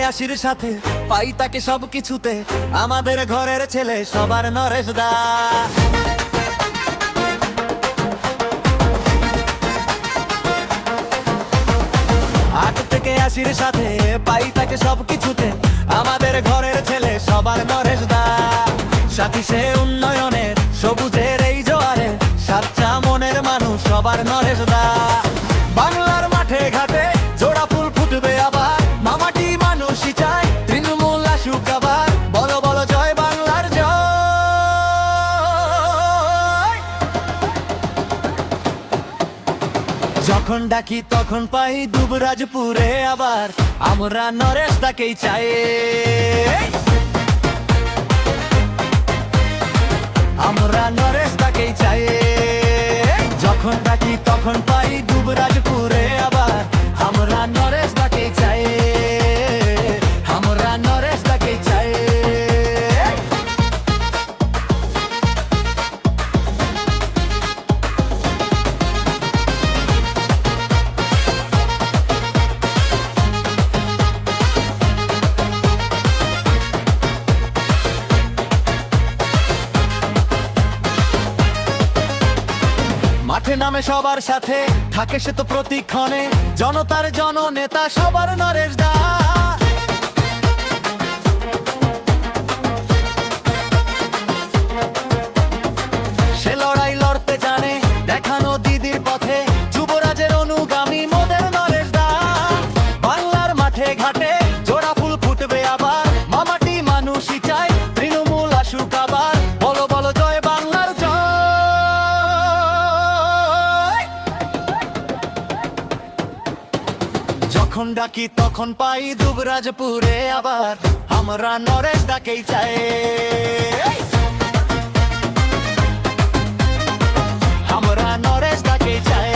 আশির সাথে পাই তাকে সব কিছুতে, আমাদের ঘরের ছেলে সবার নরেশ দা। আট থেকে আশির সাথে পাই তাকে সব কিছুতে, আমাদের ঘরের ছেলে সবার নরেশ দা। সাথী সে উন্নয়নের সবুজের এই জোয়ারে, সাচ্চা মনের মানুষ সবার নরেশ দা। বাংলার মাঠে ঘাটে জোড়া ফুল ফুটবে আবার, মামাটি মানুষই চায় তৃণমূল আসুক আবার। বলো বলো জয় বাংলার জয়। যখন ডাকি তখন পাই দুবরাজপুরে আবার, আমরা নরেশ দাকেই চাই। আমরা নরেশ দাকেই চাই। যখন ডাকি তখন পাই দুবরাজপুরে আবার, আমরা নরেশ দাকেই চাই। আমরা নরেশ দাকেই চাই। মাঠে নামে সবার সাথে থাকে সে তো প্রতিক্ষণে, জনতার জননেতা সবার নরেশ দা। সে লড়াই লড়তে জানে দেখানো দিদির পথে, যুবরাজের অনুগামী মোদের নরেশ দা। বাংলার মাঠে ঘাটে জোড়া ফুল ফুটবে আবার, মামাটি মানুষই চাই তৃণমূল আসুক আবার। বলো বলো জয় বাংলার জয়। যখন ডাকি তখন পাই দুবরাজপুরে আবার, আমরা নরেশ দাকেই চাই। আমরা নরেশ দাকেই চাই।